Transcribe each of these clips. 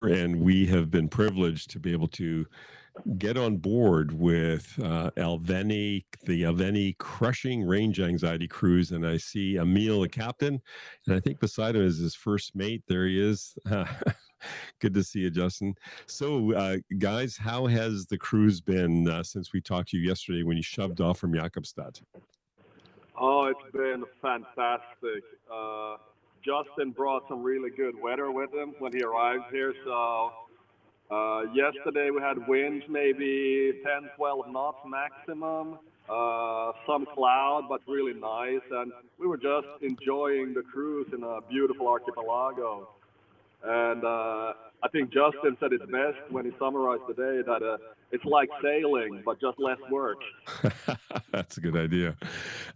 and we have been privileged to be able to get on board with Elvene, the Elvene Crushing Range Anxiety Cruise. And I see Emil, the captain, and I think beside him is his first mate. There he is. Good to see you, Justin. So, guys, how has the cruise been since we talked to you yesterday when you shoved off from Jakobstad? Oh, it's been fantastic. Justin brought some really good weather with him when he arrived here. So yesterday we had winds maybe 10, 12 knots maximum. Some cloud, but really nice. And we were just enjoying the cruise in a beautiful archipelago. And I think Justin said it best when he summarized the day that it's like sailing, but just less work. That's a good idea.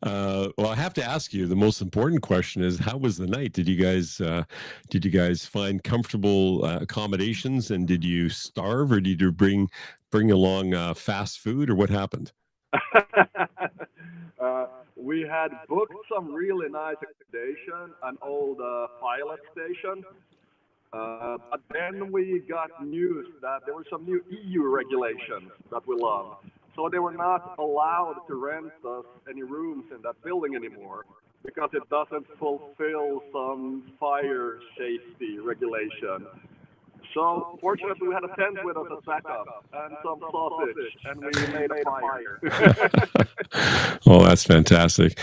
Well, I have to ask you. The most important question is, how was the night? Did you guys find comfortable accommodations, and did you starve, or did you bring along fast food, or what happened? We had booked some really nice accommodation, an old pilot station. But then we got news that there were some new EU regulations that we love. So they were not allowed to rent us any rooms in that building anymore because it doesn't fulfill some fire safety regulation. So fortunately, we had a tent with us as backup and some sausage, and we made a fire. Oh, that's fantastic.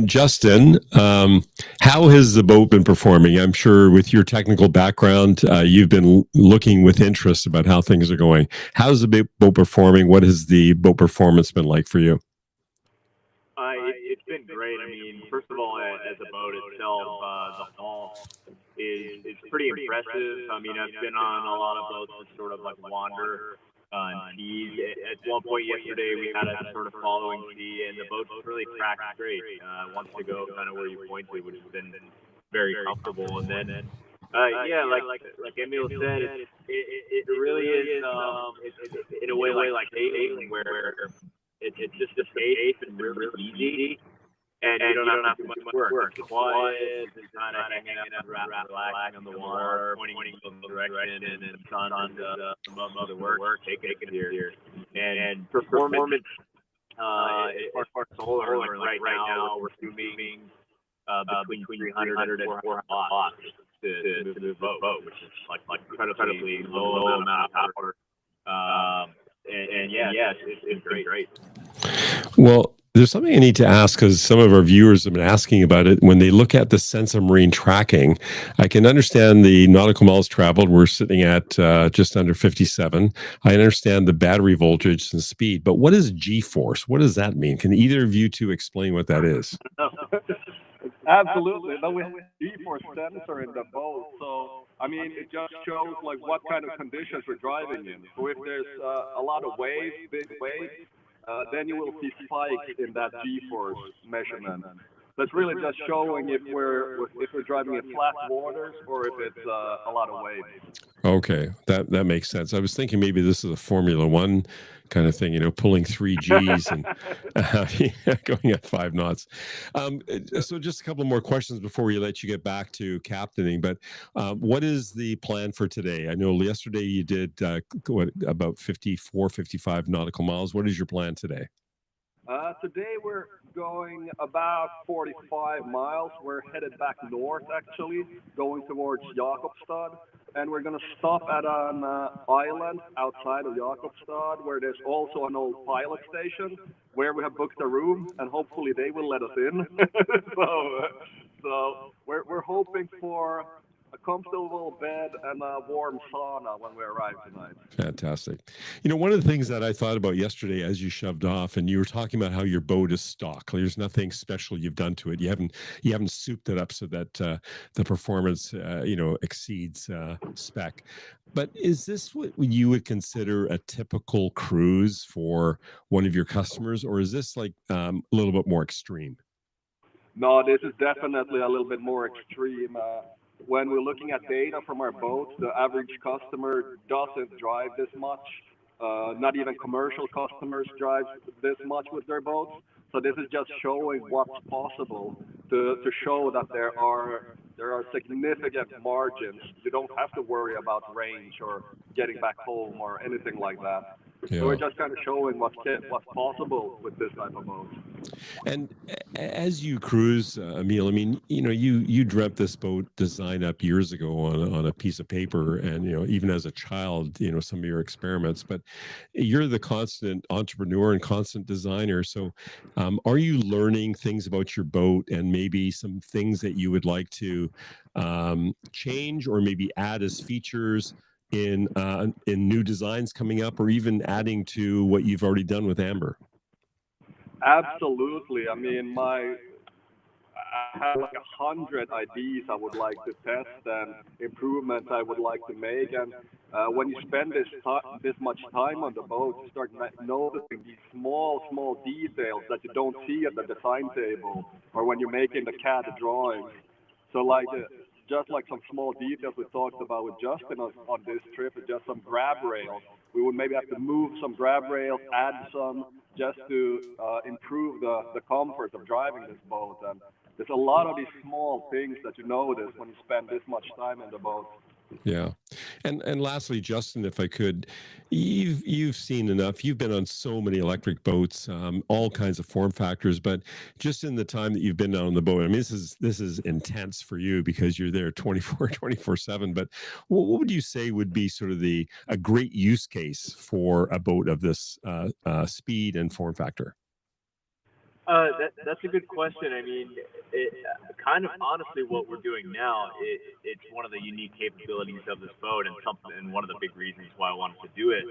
Justin, how has the boat been performing? I'm sure with your technical background, you've been looking with interest about how things are going. How's the boat performing? What has the boat performance been like for you? It's been great. I mean, first of all, as a boat itself, the hull is pretty impressive. I mean, I've been on a lot of boats that sort of like wander and tease. At one point yesterday, we had a sort of following sea, and the boat really cracked straight. Wants to go kind of where you pointed, which has been very comfortable. And then, yeah, like Emil said, it really is it's in a way like dating where it's just a safe and really easy. And you don't have to do much work. It's quiet, it's kind of hanging out, relaxing on the water, pointing in the direction, and then sun on the work, take it here. And performance, for solar, like right now, we're consuming between 300 and 400 watts to move the boat, which is like incredibly low amount of power. And yeah, it's great. Well, there's something I need to ask because some of our viewers have been asking about it. When they look at the Sensa Marine tracking, I can understand the nautical miles traveled. We're sitting at just under 57. I understand the battery voltage and speed, but what is G-force? What does that mean? Can either of you two explain what that is? Absolutely. No, we have a G-force sensor in the boat. So, I mean, it just shows like what kind of conditions we're driving in. So if there's a lot of waves, big waves, then you will see spikes in that G-force measurement. That's really just showing if we're driving in flat waters or if it's a lot of waves. Okay, that makes sense. I was thinking maybe this is a Formula One kind of thing, pulling three Gs and going at 5 knots. So just a couple more questions before we let you get back to captaining. But what is the plan for today? I know yesterday you did about 54, 55 nautical miles. What is your plan today? Today we're going about 45 miles. We're headed back north, actually, going towards Jakobstad. And we're going to stop at an island outside of Jakobstad where there's also an old pilot station where we have booked a room, and hopefully they will let us in. so we're hoping for a comfortable bed and a warm sauna when we arrive tonight. Fantastic. One of the things that I thought about yesterday as you shoved off, and you were talking about how your boat is stock. There's nothing special you've done to it. You haven't souped it up so that the performance exceeds spec. But is this what you would consider a typical cruise for one of your customers, or is this like a little bit more extreme? No, this is definitely a little bit more extreme. When we're looking at data from our boats, the average customer doesn't drive this much. Not even commercial customers drive this much with their boats. So this is just showing what's possible to show that there are there are significant margins. You don't have to worry about range or getting back home or anything like that. Yeah. So we're just kind of showing what's possible with this type of boat. And as you cruise, Emil, I mean, you dreamt this boat design up years ago on a piece of paper, and even as a child, some of your experiments. But you're the constant entrepreneur and constant designer. So, are you learning things about your boat and maybe some things that you would like to change or maybe add as features in new designs coming up, or even adding to what you've already done with Amber? Absolutely. I mean, I have like 100 ideas I would like to test and improvements I would like to make. And when you spend this much time on the boat, you start noticing these small details that you don't see at the design table or when you're making the CAD drawings. So just like some small details we talked about with Justin on this trip, just some grab rails. We would maybe have to move some grab rails, add some, just to improve the comfort of driving this boat. And there's a lot of these small things that you notice when you spend this much time in the boat. Yeah. And lastly, Justin, if I could, you've seen enough. You've been on so many electric boats, all kinds of form factors, but just in the time that you've been on the boat, I mean, this is intense for you because you're there 24/7. But what would you say would be sort of a great use case for a boat of this speed and form factor? That's a good question. I mean, kind of honestly, what we're doing now, it's one of the unique capabilities of this boat, and one of the big reasons why I wanted to do it.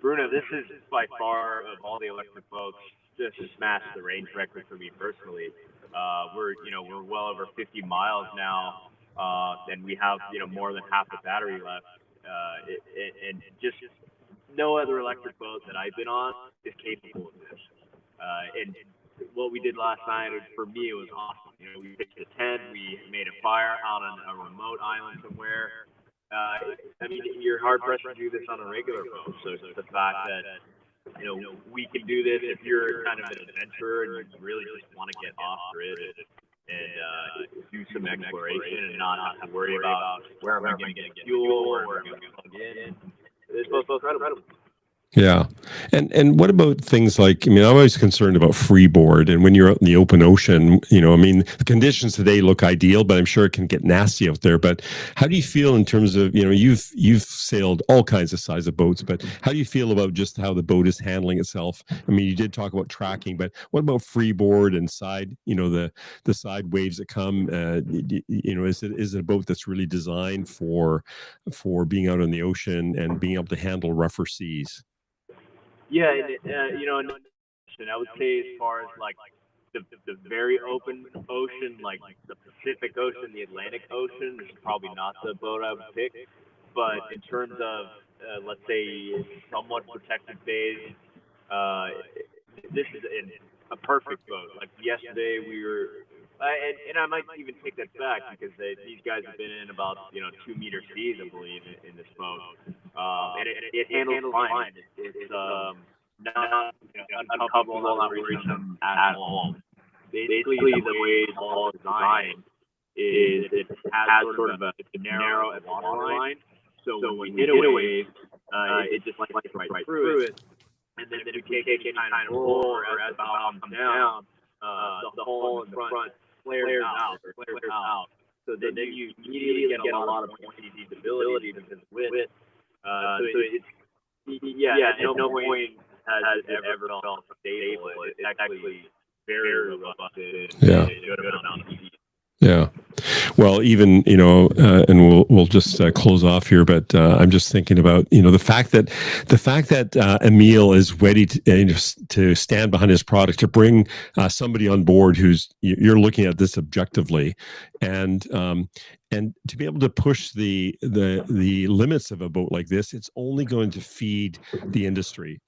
Bruno, this is by far of all the electric boats just smashed the range record for me personally. We're well over 50 miles now, and we have more than half the battery left, and just no other electric boat that I've been on is capable of this. And what we did last night, for me, it was awesome. We pitched a tent, we made a fire out on a remote island somewhere. I mean, you're hard pressed to do this on a regular boat. So it's the fact that we can do this if you're kind of an adventurer and you really just want to get off grid and do some exploration and not have to worry about where am I going to get fuel or where am I going to plug in. It's both incredible. Yeah. And what about things like, I mean, I'm always concerned about freeboard. And when you're out in the open ocean, I mean, the conditions today look ideal, but I'm sure it can get nasty out there. But how do you feel in terms of, you've sailed all kinds of size of boats, but how do you feel about just how the boat is handling itself? I mean, you did talk about tracking, but what about freeboard and side, the side waves that come? Is it a boat that's really designed for being out in the ocean and being able to handle rougher seas? Yeah, and I would say as far as like the very open ocean, like the Pacific Ocean, the Atlantic Ocean, this is probably not the boat I would pick. But in terms of, let's say, somewhat protected bays, this is a perfect boat. Like yesterday, we were, and I might even take that back because these guys have been in about 2 meter seas, I believe, in this boat, and it handles fine. It's not uncomfortable, not worrisome at all. Basically, the way it's all designed is it has sort of a narrow waterline. So when we hit a wave, it just like right through it. And then if you take any kind of roll or as the bow comes down, the hole in the front flares out. So then you immediately get a lot of pointy stability because it's width. So it's, at no point has it ever felt stable. It's actually very robust. Yeah. Yeah. Well, even, and we'll just close off here, but I'm just thinking about, the fact that Emil is ready to stand behind his product, to bring somebody on board you're looking at this objectively, and to be able to push the limits of a boat like this. It's only going to feed the industry.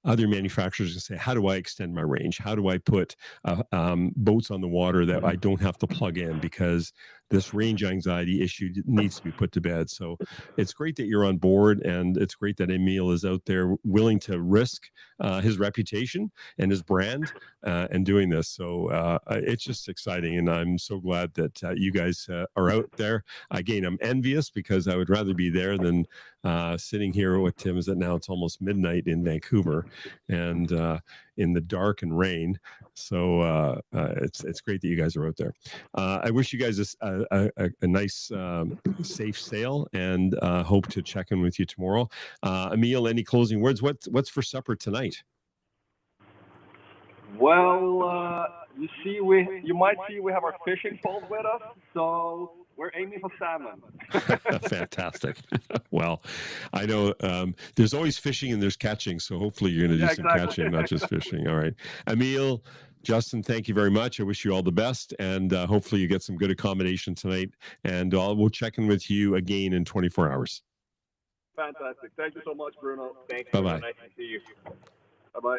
Other manufacturers can say, how do I extend my range? How do I put boats on the water that I don't have to plug in? Because this range anxiety issue needs to be put to bed. So it's great that you're on board, and it's great that Emil is out there willing to risk his reputation and his brand and doing this. So it's just exciting, and I'm so glad that you guys are out there. Again, I'm envious because I would rather be there than sitting here with Tim. Is it now? It's almost midnight in Vancouver, and in the dark and rain. So it's great that you guys are out there. I wish you guys a nice, safe sail, and hope to check in with you tomorrow. Emil, any closing words? What's for supper tonight? Well, you might see we have our fishing pole with us, so we're aiming for salmon. Fantastic. Well, I know there's always fishing and there's catching, so hopefully you're going to do some catching, not just fishing. All right. Emil, Justin, thank you very much. I wish you all the best, and hopefully you get some good accommodation tonight, and we'll check in with you again in 24 hours. Fantastic. Thank you so much, Bruno. Thanks. Bye-bye. Nice to see you. Bye-bye.